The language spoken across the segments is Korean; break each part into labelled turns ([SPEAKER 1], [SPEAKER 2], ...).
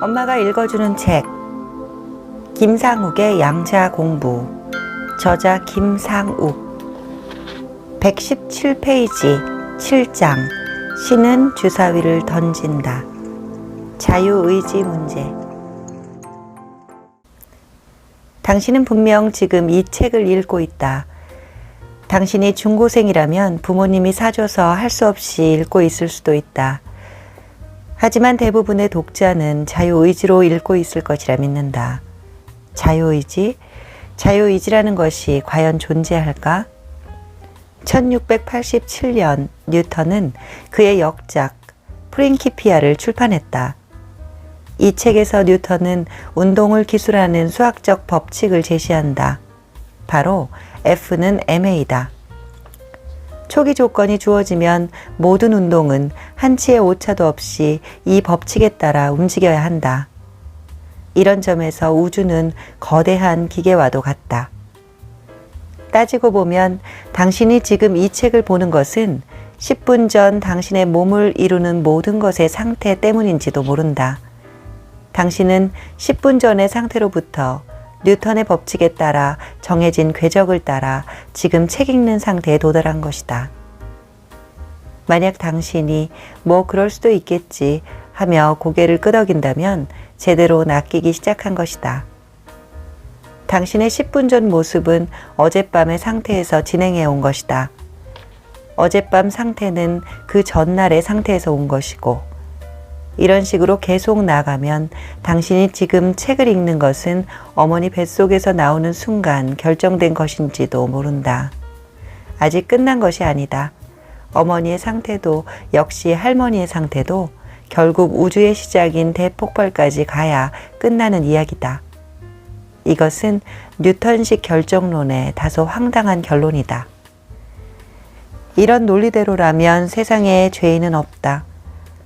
[SPEAKER 1] 엄마가 읽어주는 책 김상욱의 양자 공부. 저자 김상욱. 117페이지 7장. 신은 주사위를 던진다. 자유의지 문제. 당신은 분명 지금 이 책을 읽고 있다. 당신이 중고생이라면 부모님이 사줘서 할 수 없이 읽고 있을 수도 있다. 하지만 대부분의 독자는 자유의지로 읽고 있을 것이라 믿는다. 자유의지? 자유의지라는 것이 과연 존재할까? 1687년 뉴턴은 그의 역작 프린키피아를 출판했다. 이 책에서 뉴턴은 운동을 기술하는 수학적 법칙을 제시한다. 바로 F는 ma다. 초기 조건이 주어지면 모든 운동은 한치의 오차도 없이 이 법칙에 따라 움직여야 한다. 이런 점에서 우주는 거대한 기계와도 같다. 따지고 보면 당신이 지금 이 책을 보는 것은 10분 전 당신의 몸을 이루는 모든 것의 상태 때문인지도 모른다. 당신은 10분 전의 상태로부터 뉴턴의 법칙에 따라 정해진 궤적을 따라 지금 책 읽는 상태에 도달한 것이다. 만약 당신이 뭐 그럴 수도 있겠지 하며 고개를 끄덕인다면 제대로 낚이기 시작한 것이다. 당신의 10분 전 모습은 어젯밤의 상태에서 진행해 온 것이다. 어젯밤 상태는 그 전날의 상태에서 온 것이고, 이런 식으로 계속 나가면 당신이 지금 책을 읽는 것은 어머니 뱃속에서 나오는 순간 결정된 것인지도 모른다. 아직 끝난 것이 아니다. 어머니의 상태도 역시 할머니의 상태도 결국 우주의 시작인 대폭발까지 가야 끝나는 이야기다. 이것은 뉴턴식 결정론의 다소 황당한 결론이다. 이런 논리대로라면 세상에 죄인은 없다.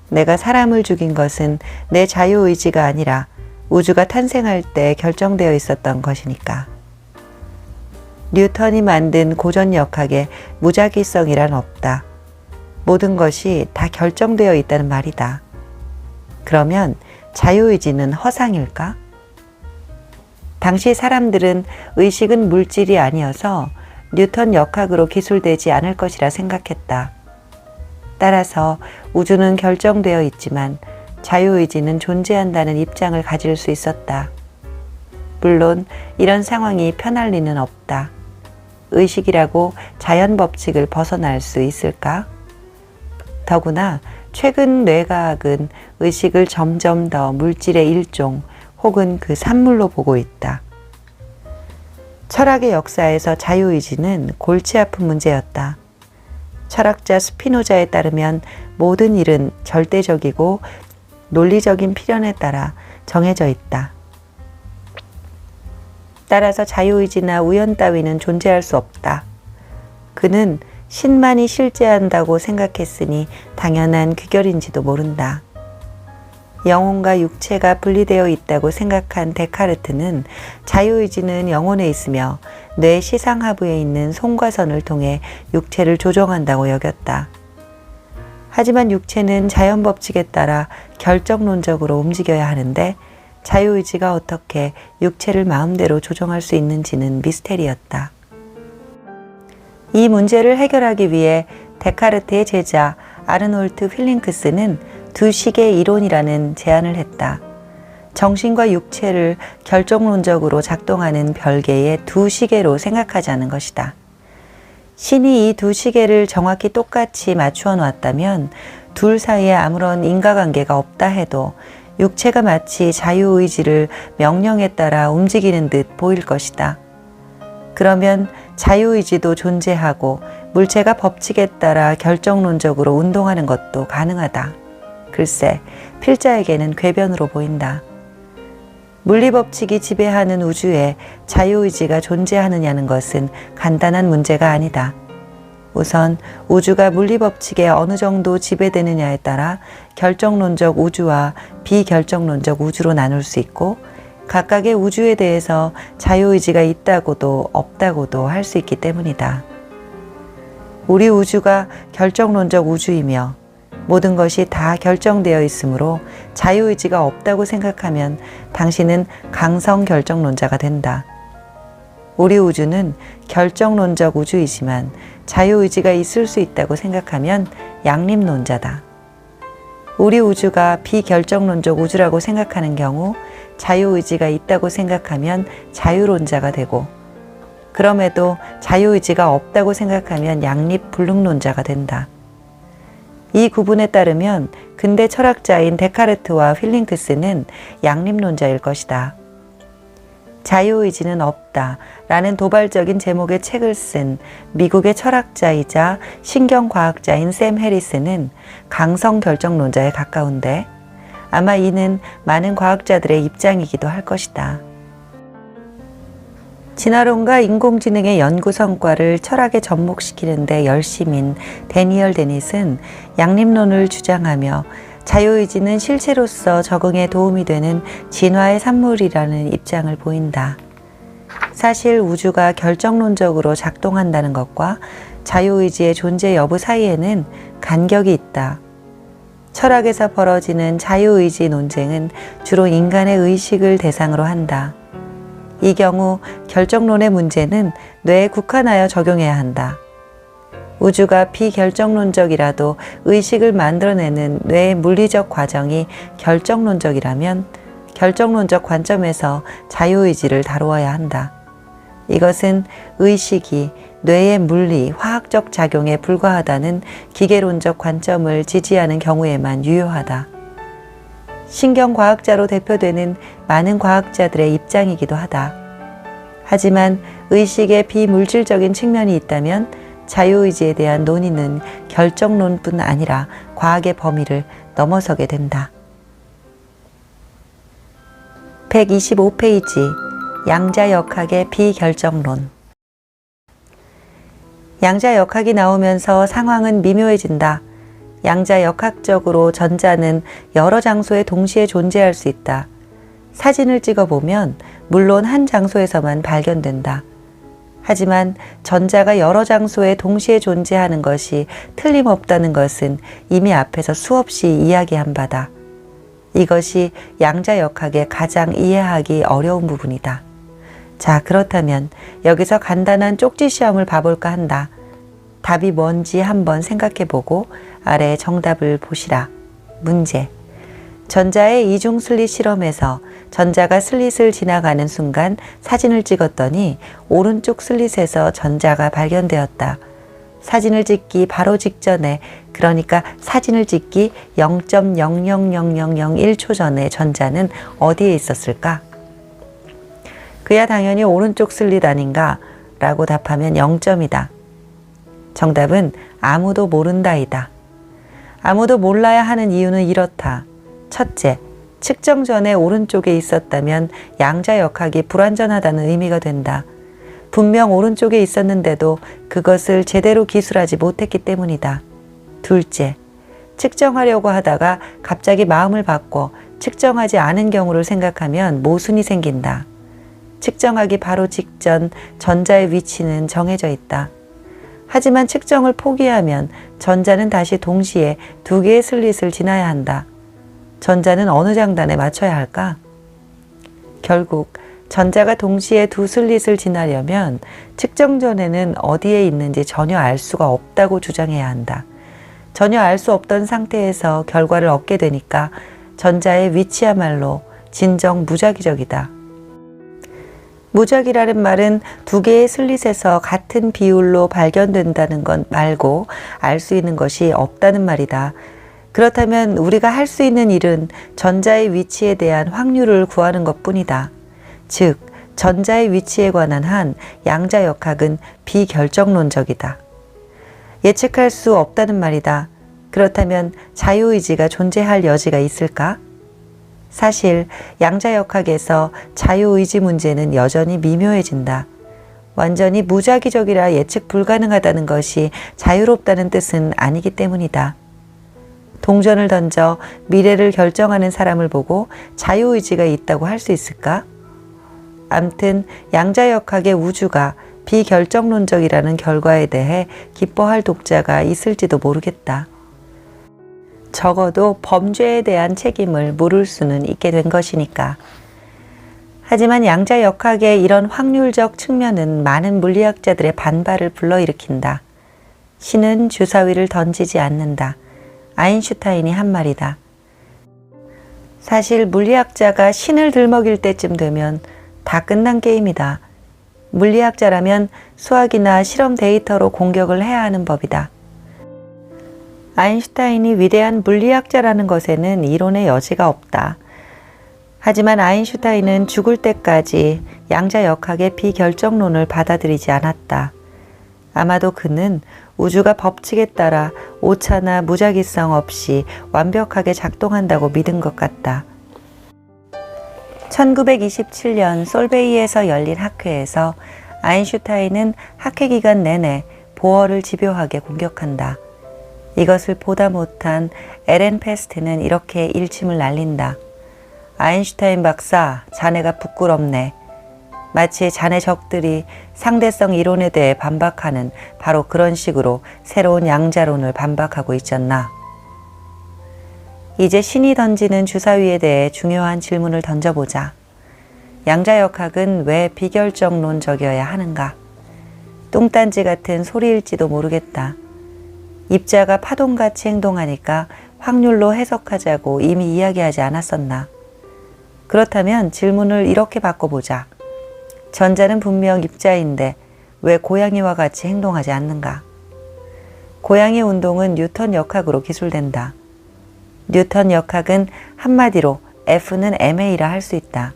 [SPEAKER 1] 내가 사람을 죽인 것은 내 자유의지가 아니라 우주가 탄생할 때 결정되어 있었던 것이니까. 뉴턴이 만든 고전역학에 무작위성이란 없다. 모든 것이 다 결정되어 있다는 말이다. 그러면 자유의지는 허상일까? 당시 사람들은 의식은 물질이 아니어서 뉴턴 역학으로 기술되지 않을 것이라 생각했다. 따라서 우주는 결정되어 있지만 자유의지는 존재한다는 입장을 가질 수 있었다. 물론 이런 상황이 편할 리는 없다. 의식이라고 자연 법칙을 벗어날 수 있을까? 더구나 최근 뇌과학은 의식을 점점 더 물질의 일종 혹은 그 산물로 보고 있다. 철학의 역사에서 자유의지는 골치 아픈 문제였다. 철학자 스피노자에 따르면 모든 일은 절대적이고 논리적인 필연에 따라 정해져 있다. 따라서 자유의지나 우연 따위는 존재할 수 없다. 그는 신만이 실제한다고 생각했으니 당연한 귀결인지도 모른다. 영혼과 육체가 분리되어 있다고 생각한 데카르트는 자유의지는 영혼에 있으며 뇌 시상하부에 있는 송과선을 통해 육체를 조종한다고 여겼다. 하지만 육체는 자연 법칙에 따라 결정론적으로 움직여야 하는데 자유의지가 어떻게 육체를 마음대로 조종할 수 있는지는 미스테리였다. 이 문제를 해결하기 위해 데카르트의 제자 아르놀트 휠링크스는 두 식의 이론이라는 제안을 했다. 정신과 육체를 결정론적으로 작동하는 별개의 두 시계로 생각하자는 것이다. 신이 이 두 시계를 정확히 똑같이 맞추어 놓았다면 둘 사이에 아무런 인과관계가 없다 해도 육체가 마치 자유의지를 명령에 따라 움직이는 듯 보일 것이다. 그러면 자유의지도 존재하고 물체가 법칙에 따라 결정론적으로 운동하는 것도 가능하다. 글쎄, 필자에게는 궤변으로 보인다. 물리법칙이 지배하는 우주에 자유의지가 존재하느냐는 것은 간단한 문제가 아니다. 우선 우주가 물리법칙에 어느 정도 지배되느냐에 따라 결정론적 우주와 비결정론적 우주로 나눌 수 있고, 각각의 우주에 대해서 자유의지가 있다고도 없다고도 할 수 있기 때문이다. 우리 우주가 결정론적 우주이며 모든 것이 다 결정되어 있으므로 자유의지가 없다고 생각하면 당신은 강성 결정론자가 된다. 우리 우주는 결정론적 우주이지만 자유의지가 있을 수 있다고 생각하면 양립론자다. 우리 우주가 비결정론적 우주라고 생각하는 경우 자유의지가 있다고 생각하면 자유론자가 되고, 그럼에도 자유의지가 없다고 생각하면 양립불능론자가 된다. 이 구분에 따르면 근대 철학자인 데카르트와 휠링크스는 양립론자일 것이다. 자유의지는 없다 라는 도발적인 제목의 책을 쓴 미국의 철학자이자 신경과학자인 샘 해리스는 강성결정론자에 가까운데, 아마 이는 많은 과학자들의 입장이기도 할 것이다. 진화론과 인공지능의 연구 성과를 철학에 접목시키는 데 열심인 데니얼 데닛은 양립론을 주장하며 자유의지는 실체로서 적응에 도움이 되는 진화의 산물이라는 입장을 보인다. 사실 우주가 결정론적으로 작동한다는 것과 자유의지의 존재 여부 사이에는 간격이 있다. 철학에서 벌어지는 자유의지 논쟁은 주로 인간의 의식을 대상으로 한다. 이 경우 결정론의 문제는 뇌에 국한하여 적용해야 한다. 우주가 비결정론적이라도 의식을 만들어내는 뇌의 물리적 과정이 결정론적이라면 결정론적 관점에서 자유의지를 다루어야 한다. 이것은 의식이 뇌의 물리, 화학적 작용에 불과하다는 기계론적 관점을 지지하는 경우에만 유효하다. 신경과학자로 대표되는 많은 과학자들의 입장이기도 하다. 하지만 의식의 비물질적인 측면이 있다면 자유의지에 대한 논의는 결정론뿐 아니라 과학의 범위를 넘어서게 된다. 125페이지 양자역학의 비결정론. 양자역학이 나오면서 상황은 미묘해진다. 양자역학적으로 전자는 여러 장소에 동시에 존재할 수 있다. 사진을 찍어보면 물론 한 장소에서만 발견된다. 하지만 전자가 여러 장소에 동시에 존재하는 것이 틀림없다는 것은 이미 앞에서 수없이 이야기한 바다. 이것이 양자역학의 가장 이해하기 어려운 부분이다. 자, 그렇다면 여기서 간단한 쪽지 시험을 봐볼까 한다. 답이 뭔지 한번 생각해보고 아래 정답을 보시라. 문제. 전자의 이중 슬릿 실험에서 전자가 슬릿을 지나가는 순간 사진을 찍었더니 오른쪽 슬릿에서 전자가 발견되었다. 사진을 찍기 바로 직전에, 그러니까 사진을 찍기 0.000001초 전에 전자는 어디에 있었을까? 그야 당연히 오른쪽 슬릿 아닌가? 라고 답하면 0점이다. 정답은 아무도 모른다이다. 아무도 몰라야 하는 이유는 이렇다. 첫째, 측정 전에 오른쪽에 있었다면 양자역학이 불완전하다는 의미가 된다. 분명 오른쪽에 있었는데도 그것을 제대로 기술하지 못했기 때문이다. 둘째, 측정하려고 하다가 갑자기 마음을 바꿔 측정하지 않은 경우를 생각하면 모순이 생긴다. 측정하기 바로 직전 전자의 위치는 정해져 있다. 하지만 측정을 포기하면 전자는 다시 동시에 두 개의 슬릿을 지나야 한다. 전자는 어느 장단에 맞춰야 할까? 결국 전자가 동시에 두 슬릿을 지나려면 측정 전에는 어디에 있는지 전혀 알 수가 없다고 주장해야 한다. 전혀 알 수 없던 상태에서 결과를 얻게 되니까 전자의 위치야말로 진정 무작위적이다. 무작위라는 말은 두 개의 슬릿에서 같은 비율로 발견된다는 것 말고 알 수 있는 것이 없다는 말이다. 그렇다면 우리가 할 수 있는 일은 전자의 위치에 대한 확률을 구하는 것뿐이다. 즉, 전자의 위치에 관한 한 양자역학은 비결정론적이다. 예측할 수 없다는 말이다. 그렇다면 자유의지가 존재할 여지가 있을까? 사실 양자역학에서 자유의지 문제는 여전히 미묘해진다. 완전히 무작위적이라 예측 불가능하다는 것이 자유롭다는 뜻은 아니기 때문이다. 동전을 던져 미래를 결정하는 사람을 보고 자유의지가 있다고 할 수 있을까? 암튼 양자역학의 우주가 비결정론적이라는 결과에 대해 기뻐할 독자가 있을지도 모르겠다. 적어도 범죄에 대한 책임을 물을 수는 있게 된 것이니까. 하지만 양자역학의 이런 확률적 측면은 많은 물리학자들의 반발을 불러일으킨다. 신은 주사위를 던지지 않는다. 아인슈타인이 한 말이다. 사실 물리학자가 신을 들먹일 때쯤 되면 다 끝난 게임이다. 물리학자라면 수학이나 실험 데이터로 공격을 해야 하는 법이다. 아인슈타인이 위대한 물리학자라는 것에는 이론의 여지가 없다. 하지만 아인슈타인은 죽을 때까지 양자역학의 비결정론을 받아들이지 않았다. 아마도 그는 우주가 법칙에 따라 오차나 무작위성 없이 완벽하게 작동한다고 믿은 것 같다. 1927년 솔베이에서 열린 학회에서 아인슈타인은 학회 기간 내내 보어를 집요하게 공격한다. 이것을 보다 못한 에렌 페스트는 이렇게 일침을 날린다. 아인슈타인 박사, 자네가 부끄럽네. 마치 자네 적들이 상대성 이론에 대해 반박하는 바로 그런 식으로 새로운 양자론을 반박하고 있잖나. 이제 신이 던지는 주사위에 대해 중요한 질문을 던져보자. 양자역학은 왜 비결정론적이어야 하는가? 뚱딴지 같은 소리일지도 모르겠다. 입자가 파동같이 행동하니까 확률로 해석하자고 이미 이야기하지 않았었나? 그렇다면 질문을 이렇게 바꿔보자. 전자는 분명 입자인데 왜 고양이와 같이 행동하지 않는가? 고양이 운동은 뉴턴 역학으로 기술된다. 뉴턴 역학은 한마디로 F는 ma라 할 수 있다.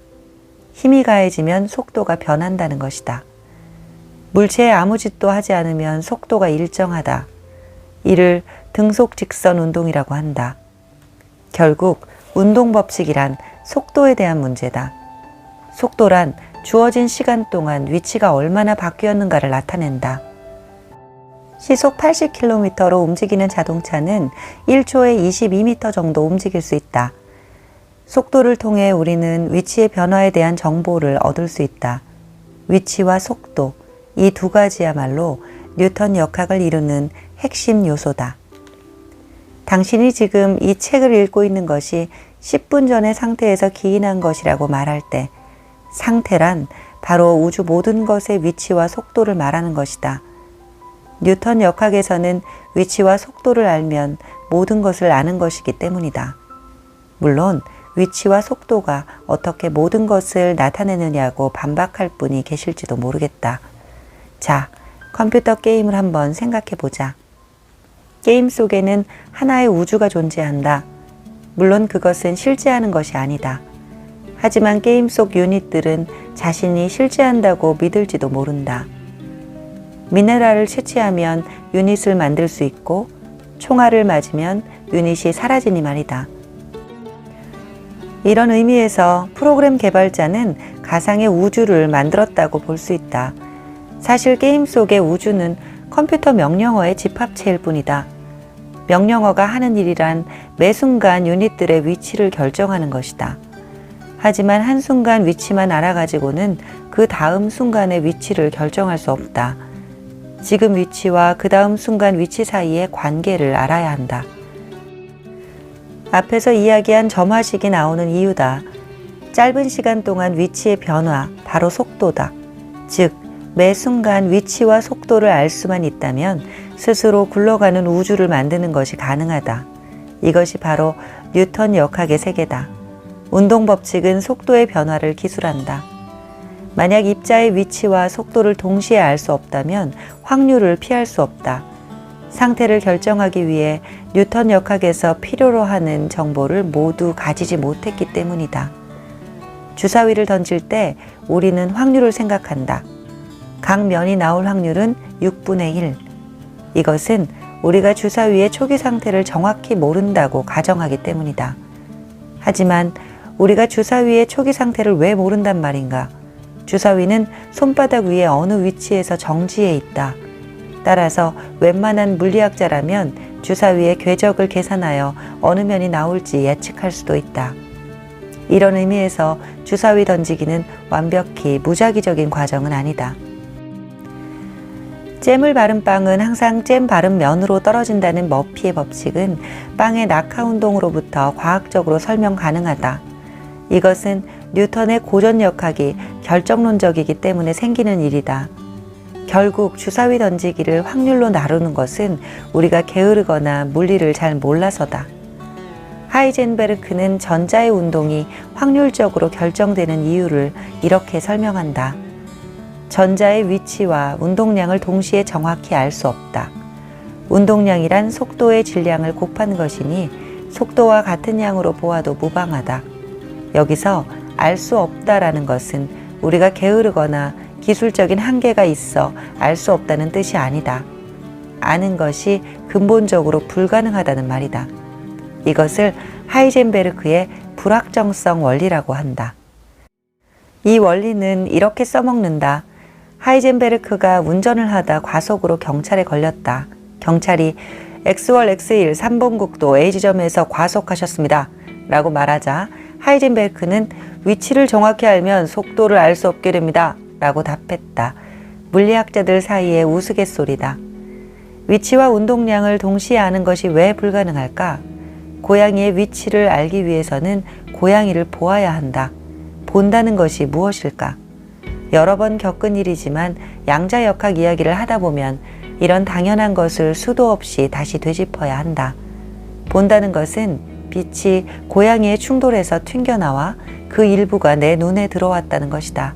[SPEAKER 1] 힘이 가해지면 속도가 변한다는 것이다. 물체에 아무 짓도 하지 않으면 속도가 일정하다. 이를 등속직선 운동이라고 한다. 결국 운동 법칙이란 속도에 대한 문제다. 속도란 주어진 시간 동안 위치가 얼마나 바뀌었는가를 나타낸다. 시속 80km로 움직이는 자동차는 1초에 22m 정도 움직일 수 있다. 속도를 통해 우리는 위치의 변화에 대한 정보를 얻을 수 있다. 위치와 속도, 이 두 가지야말로 뉴턴 역학을 이루는 핵심 요소다. 당신이 지금 이 책을 읽고 있는 것이 10분 전의 상태에서 기인한 것이라고 말할 때 상태란 바로 우주 모든 것의 위치와 속도를 말하는 것이다. 뉴턴 역학에서는 위치와 속도를 알면 모든 것을 아는 것이기 때문이다. 물론 위치와 속도가 어떻게 모든 것을 나타내느냐고 반박할 분이 계실지도 모르겠다. 자, 컴퓨터 게임을 한번 생각해 보자. 게임 속에는 하나의 우주가 존재한다. 물론 그것은 실제하는 것이 아니다. 하지만 게임 속 유닛들은 자신이 실제한다고 믿을지도 모른다. 미네랄을 채취하면 유닛을 만들 수 있고 총알을 맞으면 유닛이 사라지니 말이다. 이런 의미에서 프로그램 개발자는 가상의 우주를 만들었다고 볼 수 있다. 사실 게임 속의 우주는 컴퓨터 명령어의 집합체일 뿐이다. 명령어가 하는 일이란 매 순간 유닛들의 위치를 결정하는 것이다. 하지만 한순간 위치만 알아가지고는 그 다음 순간의 위치를 결정할 수 없다. 지금 위치와 그 다음 순간 위치 사이의 관계를 알아야 한다. 앞에서 이야기한 점화식이 나오는 이유다. 짧은 시간 동안 위치의 변화, 바로 속도다. 즉, 매 순간 위치와 속도를 알 수만 있다면 스스로 굴러가는 우주를 만드는 것이 가능하다. 이것이 바로 뉴턴 역학의 세계다. 운동 법칙은 속도의 변화를 기술한다. 만약 입자의 위치와 속도를 동시에 알 수 없다면 확률을 피할 수 없다. 상태를 결정하기 위해 뉴턴 역학에서 필요로 하는 정보를 모두 가지지 못했기 때문이다. 주사위를 던질 때 우리는 확률을 생각한다. 각 면이 나올 확률은 6분의 1. 이것은 우리가 주사위의 초기 상태를 정확히 모른다고 가정하기 때문이다. 하지만 우리가 주사위의 초기 상태를 왜 모른단 말인가? 주사위는 손바닥 위에 어느 위치에서 정지해 있다. 따라서 웬만한 물리학자라면 주사위의 궤적을 계산하여 어느 면이 나올지 예측할 수도 있다. 이런 의미에서 주사위 던지기는 완벽히 무작위적인 과정은 아니다. 잼을 바른 빵은 항상 잼 바른 면으로 떨어진다는 머피의 법칙은 빵의 낙하 운동으로부터 과학적으로 설명 가능하다. 이것은 뉴턴의 고전역학이 결정론적이기 때문에 생기는 일이다. 결국 주사위 던지기를 확률로 나누는 것은 우리가 게으르거나 물리를 잘 몰라서다. 하이젠베르크는 전자의 운동이 확률적으로 결정되는 이유를 이렇게 설명한다. 전자의 위치와 운동량을 동시에 정확히 알 수 없다. 운동량이란 속도의 질량을 곱한 것이니 속도와 같은 양으로 보아도 무방하다. 여기서 알 수 없다라는 것은 우리가 게으르거나 기술적인 한계가 있어 알 수 없다는 뜻이 아니다. 아는 것이 근본적으로 불가능하다는 말이다. 이것을 하이젠베르크의 불확정성 원리라고 한다. 이 원리는 이렇게 써먹는다. 하이젠베르크가 운전을 하다 과속으로 경찰에 걸렸다. 경찰이 X월 X1 3번국도 A지점에서 과속하셨습니다. 라고 말하자 하이젠베르크는 위치를 정확히 알면 속도를 알 수 없게 됩니다. 라고 답했다. 물리학자들 사이의 우스갯소리다. 위치와 운동량을 동시에 아는 것이 왜 불가능할까? 고양이의 위치를 알기 위해서는 고양이를 보아야 한다. 본다는 것이 무엇일까? 여러 번 겪은 일이지만 양자역학 이야기를 하다 보면 이런 당연한 것을 수도 없이 다시 되짚어야 한다. 본다는 것은 빛이 고양이의 충돌에서 튕겨나와 그 일부가 내 눈에 들어왔다는 것이다.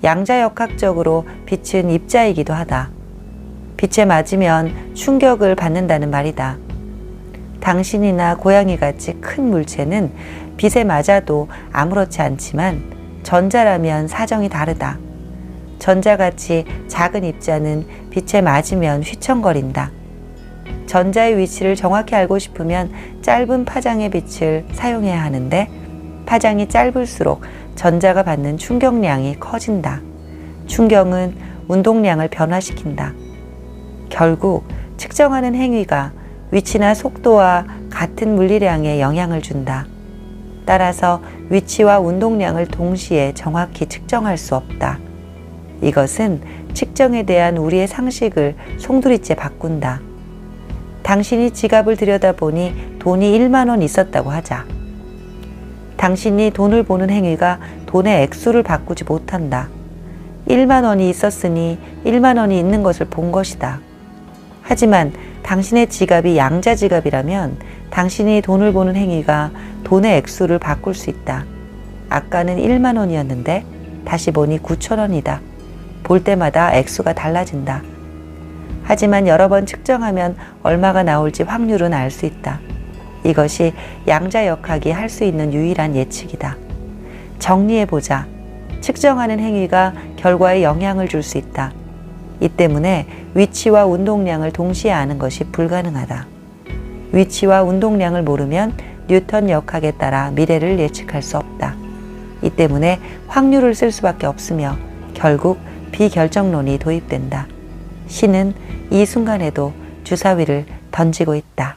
[SPEAKER 1] 양자역학적으로 빛은 입자이기도 하다. 빛에 맞으면 충격을 받는다는 말이다. 당신이나 고양이같이 큰 물체는 빛에 맞아도 아무렇지 않지만 전자라면 사정이 다르다. 전자같이 작은 입자는 빛에 맞으면 휘청거린다. 전자의 위치를 정확히 알고 싶으면 짧은 파장의 빛을 사용해야 하는데 파장이 짧을수록 전자가 받는 충격량이 커진다. 충격은 운동량을 변화시킨다. 결국 측정하는 행위가 위치나 속도와 같은 물리량에 영향을 준다. 따라서 위치와 운동량을 동시에 정확히 측정할 수 없다. 이것은 측정에 대한 우리의 상식을 송두리째 바꾼다. 당신이 지갑을 들여다보니 돈이 1만 원 있었다고 하자. 당신이 돈을 보는 행위가 돈의 액수를 바꾸지 못한다. 1만 원이 있었으니 1만 원이 있는 것을 본 것이다. 하지만 당신의 지갑이 양자 지갑이라면 당신이 돈을 보는 행위가 돈의 액수를 바꿀 수 있다. 아까는 1만 원이었는데 다시 보니 9천 원이다. 볼 때마다 액수가 달라진다. 하지만 여러 번 측정하면 얼마가 나올지 확률은 알 수 있다. 이것이 양자역학이 할 수 있는 유일한 예측이다. 정리해보자. 측정하는 행위가 결과에 영향을 줄 수 있다. 이 때문에 위치와 운동량을 동시에 아는 것이 불가능하다. 위치와 운동량을 모르면 뉴턴 역학에 따라 미래를 예측할 수 없다. 이 때문에 확률을 쓸 수밖에 없으며 결국 비결정론이 도입된다. 신은 이 순간에도 주사위를 던지고 있다.